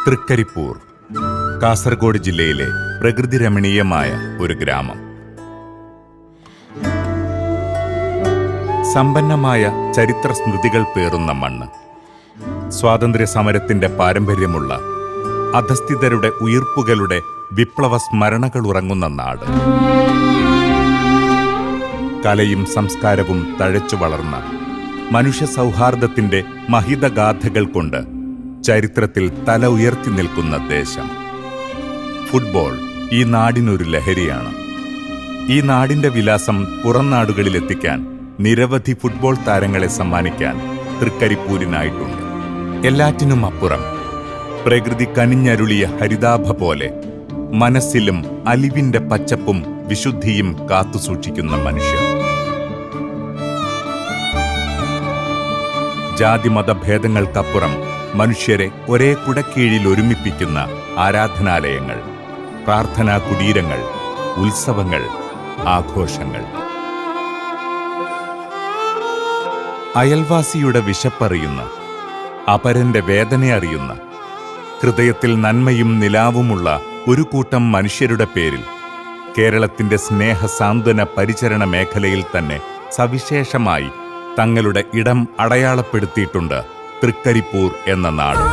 തൃക്കരിപ്പൂർ കാസർഗോഡ് ജില്ലയിലെ പ്രകൃതിരമണീയമായ ഒരു ഗ്രാമം. സമ്പന്നമായ ചരിത്ര സ്മൃതികൾ പേറുന്ന മണ്ണ്, സ്വാതന്ത്ര്യ സമരത്തിന്റെ പാരമ്പര്യമുള്ള അധസ്ഥിതരുടെ ഉയിർപ്പുകളുടെ വിപ്ലവ സ്മരണകൾ ഉറങ്ങുന്ന നാട്. കലയും സംസ്കാരവും തഴച്ചു വളർന്ന മനുഷ്യ സൗഹാർദ്ദത്തിന്റെ മഹിതഗാഥകൾ കൊണ്ട് ചരിത്രത്തിൽ തല ഉയർത്തി നിൽക്കുന്ന ദേശം. ഫുട്ബോൾ ഈ നാടിനൊരു ലഹരിയാണ്. ഈ നാടിന്റെ വിലാസം പുറം നാടുകളിലെത്തിക്കാൻ നിരവധി ഫുട്ബോൾ താരങ്ങളെ സമ്മാനിക്കാൻ തൃക്കരിപ്പൂരിനായിട്ടുണ്ട്. എല്ലാറ്റിനും അപ്പുറം പ്രകൃതി കനിഞ്ഞരുളിയ ഹരിതാഭ പോലെ മനസ്സിലും അലിവിന്റെ പച്ചപ്പും വിശുദ്ധിയും കാത്തുസൂക്ഷിക്കുന്ന മനുഷ്യർ. ജാതിമതഭേദങ്ങൾക്കപ്പുറം മനുഷ്യരെ ഒരേ കുടക്കീഴിൽ ഒരുമിപ്പിക്കുന്ന ആരാധനാലയങ്ങൾ, പ്രാർത്ഥനാ കുടീരങ്ങൾ, ഉത്സവങ്ങൾ, ആഘോഷങ്ങൾ. അയൽവാസിയുടെ വിശപ്പറിയുന്ന, അപരന്റെ വേദനയറിയുന്ന, ഹൃദയത്തിൽ നന്മയും നിലാവുമുള്ള ഒരു കൂട്ടം മനുഷ്യരുടെ പേരിൽ കേരളത്തിന്റെ സ്നേഹ സാന്ത്വന പരിചരണ മേഖലയിൽ തന്നെ സവിശേഷമായി തങ്ങളുടെ ഇടം അടയാളപ്പെടുത്തിയിട്ടുണ്ട് തൃക്കരിപ്പൂർ എന്ന നാട്.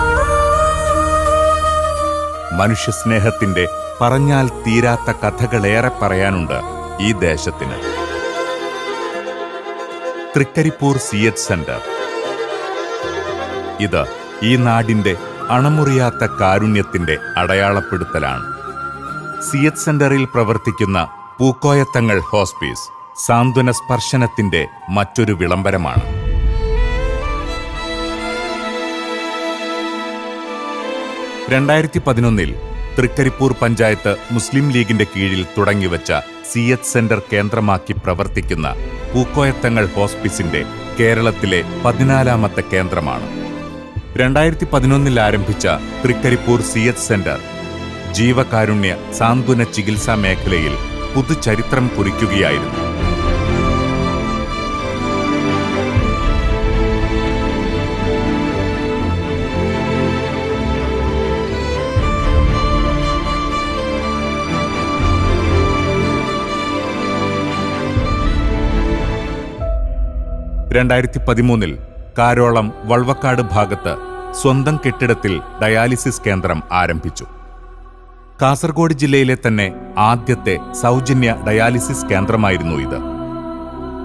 മനുഷ്യസ്നേഹത്തിന്റെ പറഞ്ഞാൽ തീരാത്ത കഥകളേറെ പറയാനുണ്ട് ഈ ദേശത്തിന്. Thrikkaripur CH centre. ഇത് ഈ നാടിന്റെ അണമുറിയാത്ത കാരുണ്യത്തിന്റെ അടയാളപ്പെടുത്തലാണ്. CH സെന്ററിൽ പ്രവർത്തിക്കുന്ന പൂക്കോയത്തങ്ങൾ ഹോസ്പീസ് സാന്ത്വന സ്പർശനത്തിന്റെ മറ്റൊരു വിളംബരമാണ്. ൽ തൃക്കരിപ്പൂർ പഞ്ചായത്ത് മുസ്ലിം ലീഗിന്റെ കീഴിൽ തുടങ്ങിവെച്ച CH സെന്റർ കേന്ദ്രമാക്കി പ്രവർത്തിക്കുന്ന പൂക്കോയത്തങ്ങൾ ഹോസ്പിസിന്റെ കേരളത്തിലെ 14ാമത്തെ കേന്ദ്രമാണ്. 2011 ആരംഭിച്ച തൃക്കരിപ്പൂർ CH സെന്റർ ജീവകാരുണ്യ സാന്ത്വന ചികിത്സാ മേഖലയിൽ പുതുചരിത്രം കുറിക്കുകയായിരുന്നു. ൽ കാരോളം വൾവക്കാട് ഭാഗത്ത് സ്വന്തം കെട്ടിടത്തിൽ ഡയാലിസിസ് കേന്ദ്രം ആരംഭിച്ചു. കാസർഗോഡ് ജില്ലയിലെ തന്നെ ആദ്യത്തെ സൗജന്യ ഡയാലിസിസ് കേന്ദ്രമായിരുന്നു ഇത്.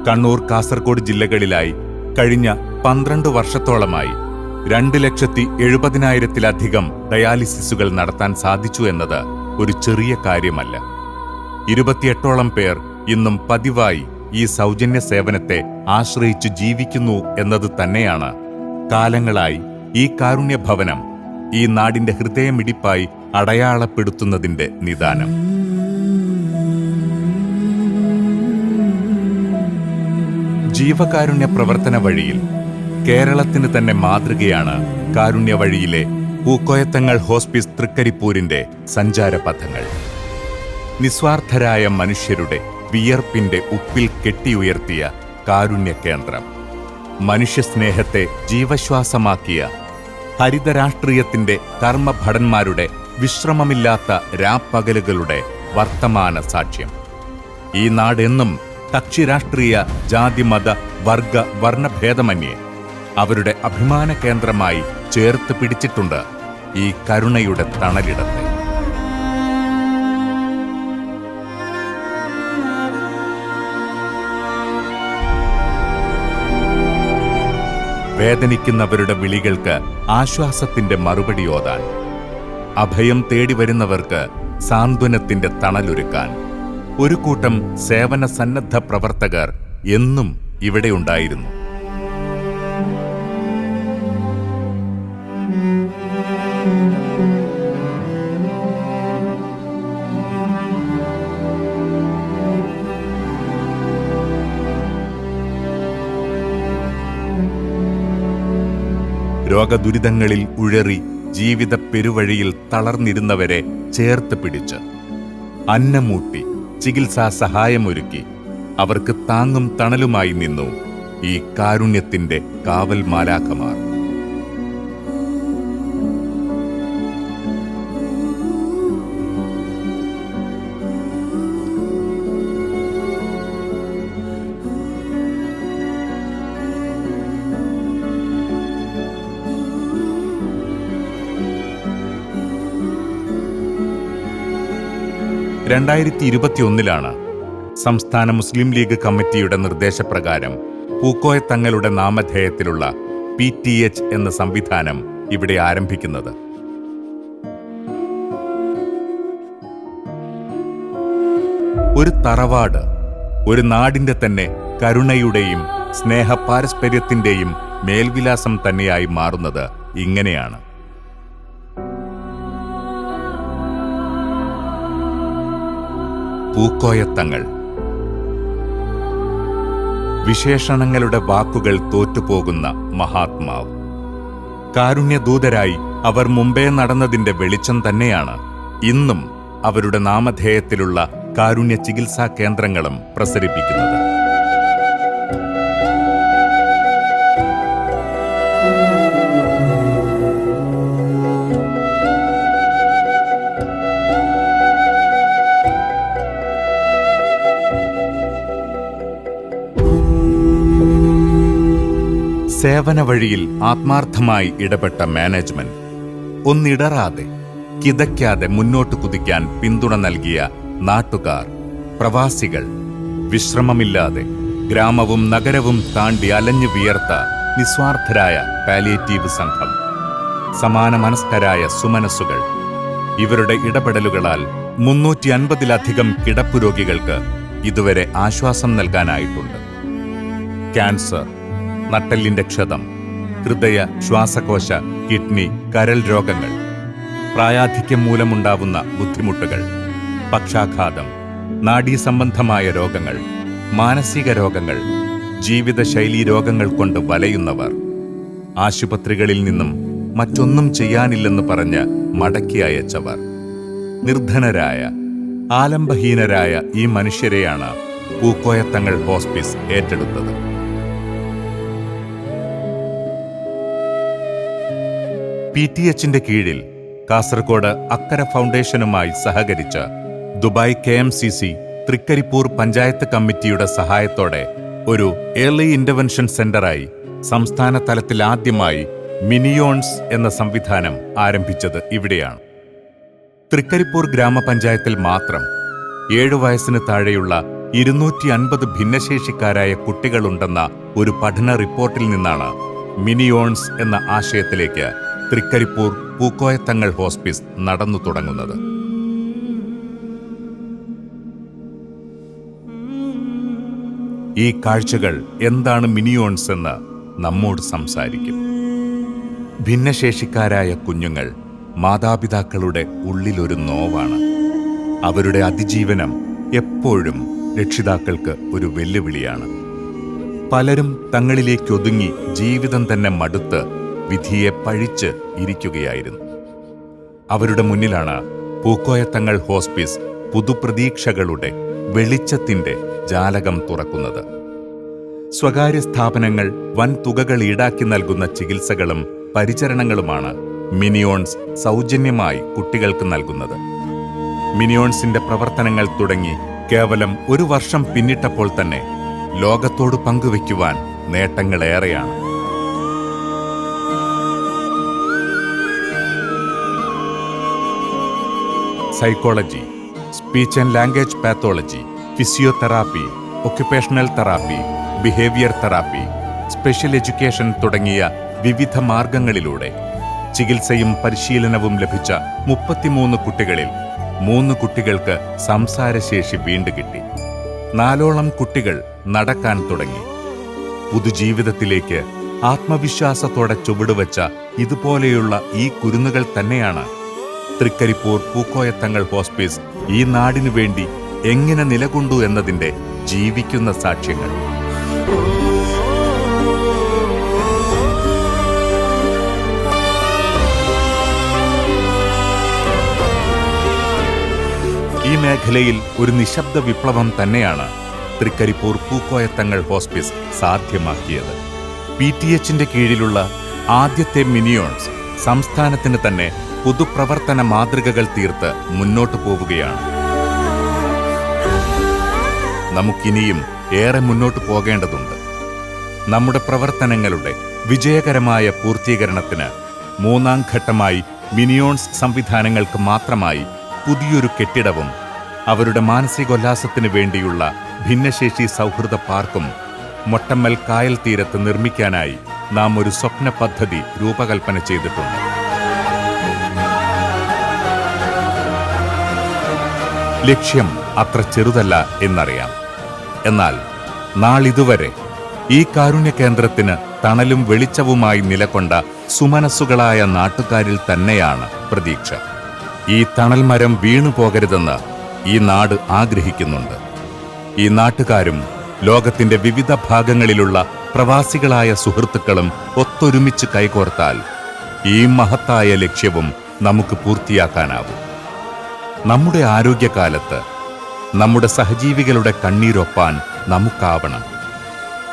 കണ്ണൂർ, കാസർഗോഡ് ജില്ലകളിലായി കഴിഞ്ഞ 12 വർഷത്തോളമായി 2,70,000-ത്തിലധികം ഡയാലിസിസുകൾ നടത്താൻ സാധിച്ചു എന്നത് ഒരു ചെറിയ കാര്യമല്ല. 28ഓളം പേർ ഇന്നും പതിവായി ഈ സൗജന്യ സേവനത്തെ ആശ്രയിച്ചു ജീവിക്കുന്നു എന്നത് തന്നെയാണ് കാലങ്ങളായി ഈ കാരുണ്യഭവനം ഈ നാടിന്റെ ഹൃദയമിടിപ്പായി അടയാളപ്പെടുത്തുന്നതിന്റെ നിദാനം. ജീവകാരുണ്യ പ്രവർത്തന വഴിയിൽ കേരളത്തിന് തന്നെ മാതൃകയാണ് കാരുണ്യ വഴിയിലെ പൂക്കോയത്തങ്ങൾ ഹോസ്പിസ് തൃക്കരിപ്പൂരിന്റെ സഞ്ചാരപഥങ്ങൾ. നിസ്വാർത്ഥരായ മനുഷ്യരുടെ വിയർപ്പിന്റെ ഉപ്പിൽ കെട്ടിയുയർത്തിയ കാരുണ്യ കേന്ദ്രം, മനുഷ്യസ്നേഹത്തെ ജീവശ്വാസമാക്കിയ ഹരിതരാഷ്ട്രീയത്തിന്റെ കർമ്മഭടന്മാരുടെ വിശ്രമമില്ലാത്ത രാപ്പകലുകളുടെ വർത്തമാന സാക്ഷ്യം. ഈ നാടെന്നും കക്ഷിരാഷ്ട്രീയ ജാതിമത വർഗ വർണ്ണഭേദമന്യേ അവരുടെ അഭിമാന കേന്ദ്രമായി ചേർത്ത് പിടിച്ചിട്ടുണ്ട് ഈ കരുണയുടെ തണലിടത്തെ. വേദനിക്കുന്നവരുടെ വിളികൾക്ക് ആശ്വാസത്തിന്റെ മറുപടിയോതാൻ, അഭയം തേടിവരുന്നവർക്ക് സാന്ത്വനത്തിന്റെ തണലൊരുക്കാൻ ഒരു കൂട്ടം സേവന സന്നദ്ധ പ്രവർത്തകർ എന്നും ഇവിടെയുണ്ടായിരുന്നു. രോഗദുരിതങ്ങളിൽ ഉഴറി ജീവിത പെരുവഴിയിൽ തളർന്നിരുന്നവരെ ചേർത്ത് പിടിച്ച് അന്നമൂട്ടി ചികിത്സാ സഹായമൊരുക്കി അവർക്ക് താങ്ങും തണലുമായി നിന്നു ഈ കാരുണ്യത്തിന്റെ കാവൽ മാലാഖമാർ. ാണ് സംസ്ഥാന മുസ്ലിം ലീഗ് കമ്മിറ്റിയുടെ നിർദ്ദേശപ്രകാരം പൂക്കോയ തങ്ങളുടെ നാമധേയത്തിലുള്ള PTH എന്ന സംവിധാനം ഇവിടെ ആരംഭിക്കുന്നത്. ഒരു തറവാട് ഒരു നാടിന്റെ തന്നെ കരുണയുടെയും സ്നേഹപാരസ്പര്യത്തിന്റെയും മേൽവിലാസം തന്നെയായി മാറുന്നത് ഇങ്ങനെയാണ്. പൂക്കോയത്തങ്ങൾ. വിശേഷണങ്ങളുടെ വാക്കുകൾ തോറ്റുപോകുന്ന മഹാത്മാവ്. കാരുണ്യദൂതരായി അവർ മുമ്പേ നടന്നതിന്റെ വെളിച്ചം തന്നെയാണ് ഇന്നും അവരുടെ നാമധേയത്തിലുള്ള കാരുണ്യ ചികിത്സാ കേന്ദ്രങ്ങളും പ്രസരിപ്പിക്കുന്നത്. സേവന വഴിയിൽ ആത്മാർത്ഥമായി ഇടപെട്ട മാനേജ്മെന്റ്, ഒന്നിടറാതെ കിതയ്ക്കാതെ മുന്നോട്ട് കുതിക്കാൻ പിന്തുണ നൽകിയ നാട്ടുകാർ, പ്രവാസികൾ, വിശ്രമമില്ലാതെ ഗ്രാമവും നഗരവും താണ്ടി അലഞ്ഞു വിയർത്ത നിസ്വാർത്ഥരായ പാലിയേറ്റീവ് സംഘം, സമാന മനസ്കരായ സുമനസ്സുകൾ. ഇവരുടെ ഇടപെടലുകളാൽ 350-ലധികം കിടപ്പുരോഗികൾക്ക് ഇതുവരെ ആശ്വാസം നൽകാനായിട്ടുണ്ട്. ക്യാൻസർ, നട്ടെല്ലിന്റെ ക്ഷതം, ഹൃദയ, ശ്വാസകോശ, കിഡ്നി, കരൾ രോഗങ്ങൾ, പ്രായാധിക്യം മൂലമുണ്ടാവുന്ന ബുദ്ധിമുട്ടുകൾ, പക്ഷാഘാതം, നാഡീസംബന്ധമായ രോഗങ്ങൾ, മാനസിക രോഗങ്ങൾ, ജീവിതശൈലീ രോഗങ്ങൾ കൊണ്ട് വലയുന്നവർ, ആശുപത്രികളിൽ നിന്നും മറ്റൊന്നും ചെയ്യാനില്ലെന്ന് പറഞ്ഞ് മടക്കി അയച്ചവർ, നിർധനരായ, ആലംബഹീനരായ ഈ മനുഷ്യരെയാണ് പൂക്കോയത്തങ്ങൾ ഹോസ്പിസ് ഏറ്റെടുത്തത്. PTHന്റെ കീഴിൽ കാസർഗോഡ് അക്കര ഫൗണ്ടേഷനുമായി സഹകരിച്ച് ദുബായ് KMCC തൃക്കരിപ്പൂർ പഞ്ചായത്ത് കമ്മിറ്റിയുടെ സഹായത്തോടെ ഒരു ഏർലി ഇന്റർവെൻഷൻ സെന്ററായി സംസ്ഥാന തലത്തിൽ ആദ്യമായി മിനിയോൺസ് എന്ന സംവിധാനം ആരംഭിച്ചത് ഇവിടെയാണ്. തൃക്കരിപ്പൂർ ഗ്രാമപഞ്ചായത്തിൽ മാത്രം 7 വയസ്സിന് താഴെയുള്ള 250 ഭിന്നശേഷിക്കാരായ കുട്ടികളുണ്ടെന്ന ഒരു പഠന റിപ്പോർട്ടിൽ നിന്നാണ് മിനിയോൺസ് എന്ന ആശയത്തിലേക്ക് തൃക്കരിപ്പൂർ പൂക്കോയത്തങ്ങൾ ഹോസ്പിസ് നടന്നു തുടങ്ങുന്നത്. ഈ കാഴ്ചകൾ എന്താണ് മിനിയോൺസ് എന്ന് നമ്മോട് സംസാരിക്കും. ഭിന്നശേഷിക്കാരായ കുഞ്ഞുങ്ങൾ മാതാപിതാക്കളുടെ ഉള്ളിലൊരു നോവാണ്. അവരുടെ അതിജീവനം എപ്പോഴും രക്ഷിതാക്കൾക്ക് ഒരു വെല്ലുവിളിയാണ്. പലരും തങ്ങളിലേക്കൊതുങ്ങി ജീവിതം തന്നെ മടുത്ത് വിധിയെ പഴിച്ച് ഇരിക്കുകയായിരുന്നു. അവരുടെ മുന്നിലാണ് പൂക്കോയത്തങ്ങൾ ഹോസ്പിസ് പുതുപ്രതീക്ഷകളുടെ വെളിച്ചത്തിന്റെ ജാലകം തുറക്കുന്നത്. സ്വകാര്യ സ്ഥാപനങ്ങൾ വൻ തുകകൾ ഈടാക്കി നൽകുന്ന ചികിത്സകളും പരിചരണങ്ങളുമാണ് മിനിയോൺസ് സൗജന്യമായി കുട്ടികൾക്ക് നൽകുന്നത്. മിനിയോൺസിന്റെ പ്രവർത്തനങ്ങൾ തുടങ്ങി കേവലം 1 വർഷം പിന്നിട്ടപ്പോൾ തന്നെ ലോകത്തോട് പങ്കുവയ്ക്കുവാൻ നേട്ടങ്ങളേറെയാണ്. Psychology, speech and language pathology, physiotherapy, occupational therapy, behaviour therapy, special education തുടങ്ങിയ വിവിധ മാർഗങ്ങളിലൂടെ ചികിത്സയും പരിശീലനവും ലഭിച്ച 33 കുട്ടികളിൽ 3 കുട്ടികൾക്ക് സംസാരശേഷി വീണ്ടുകിട്ടി. 4ഓളം കുട്ടികൾ നടക്കാൻ തുടങ്ങി. പുതുജീവിതത്തിലേക്ക് ആത്മവിശ്വാസത്തോടെ ചുവടുവെച്ച ഇതുപോലെയുള്ള ഈ കുരുന്നുകൾ തന്നെയാണ് തൃക്കരിപ്പൂർ പൂക്കോയത്തങ്ങൾ ഹോസ്പിസ് ഈ നാടിനു വേണ്ടി എങ്ങനെ നിലകൊണ്ടു എന്നതിന്റെ ജീവിക്കുന്ന സാക്ഷ്യങ്ങൾ. ഈ മേഖലയിൽ ഒരു നിശബ്ദ വിപ്ലവം തന്നെയാണ് തൃക്കരിപ്പൂർ പൂക്കോയത്തങ്ങൾ ഹോസ്പിസ് സാധ്യമാക്കിയത്. PTHന്റെ കീഴിലുള്ള ആദ്യത്തെ മിനിയോൺസ് സംസ്ഥാനത്തിന് തന്നെ പൊതുപ്രവർത്തന മാതൃകകൾ തീർത്ത് മുന്നോട്ടു പോവുകയാണ്. നമുക്കിനിയും ഏറെ മുന്നോട്ടു പോകേണ്ടതുണ്ട്. നമ്മുടെ പ്രവർത്തനങ്ങളുടെ വിജയകരമായ പൂർത്തീകരണത്തിന് മൂന്നാം ഘട്ടമായി മിനിയോൺസ് സംവിധാനങ്ങൾക്ക് മാത്രമായി പുതിയൊരു കെട്ടിടവും അവരുടെ മാനസികോല്ലാസത്തിനു വേണ്ടിയുള്ള ഭിന്നശേഷി സൗഹൃദ പാർക്കും മൊട്ടമ്മൽ കായൽ തീരത്ത് നിർമ്മിക്കാനായി നാം ഒരു സ്വപ്ന പദ്ധതി രൂപകൽപ്പന ചെയ്തിട്ടുണ്ട്. ലക്ഷ്യം അത്ര ചെറുതല്ല എന്നറിയാം. എന്നാൽ നാളിതുവരെ ഈ കാരുണ്യ കേന്ദ്രത്തിന് തണലും വെളിച്ചവുമായി നിലകൊണ്ട സുമനസ്സുകളായ നാട്ടുകാരിൽ തന്നെയാണ് പ്രതീക്ഷ. ഈ തണൽ മരം വീണുപോകരുതെന്ന് ഈ നാട് ആഗ്രഹിക്കുന്നുണ്ട്. ഈ നാട്ടുകാരും ലോകത്തിന്റെ വിവിധ ഭാഗങ്ങളിലുള്ള പ്രവാസികളായ സുഹൃത്തുക്കളും ഒത്തൊരുമിച്ച് കൈകോർത്താൽ ഈ മഹത്തായ ലക്ഷ്യവും നമുക്ക് പൂർത്തിയാക്കാനാവും. നമ്മുടെ ആരോഗ്യകാലത്ത് നമ്മുടെ സഹജീവികളുടെ കണ്ണീരൊപ്പാൻ നമുക്കാവണം.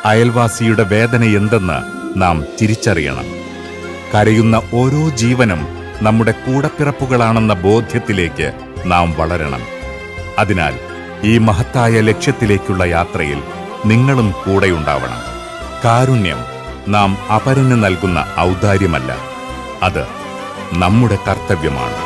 അയൽവാസിയുടെ വേദന എന്തെന്ന് നാം തിരിച്ചറിയണം. കരയുന്ന ഓരോ ജീവനും നമ്മുടെ കൂടപ്പിറപ്പുകളാണെന്ന ബോധ്യത്തിലേക്ക് നാം വളരണം. അതിനാൽ ഈ മഹത്തായ ലക്ഷ്യത്തിലേക്കുള്ള യാത്രയിൽ നിങ്ങളും കൂടെയുണ്ടാവണം. കാരുണ്യം നാം അപരന് നൽകുന്ന ഔദാര്യമല്ല, അത് നമ്മുടെ കർത്തവ്യമാണ്.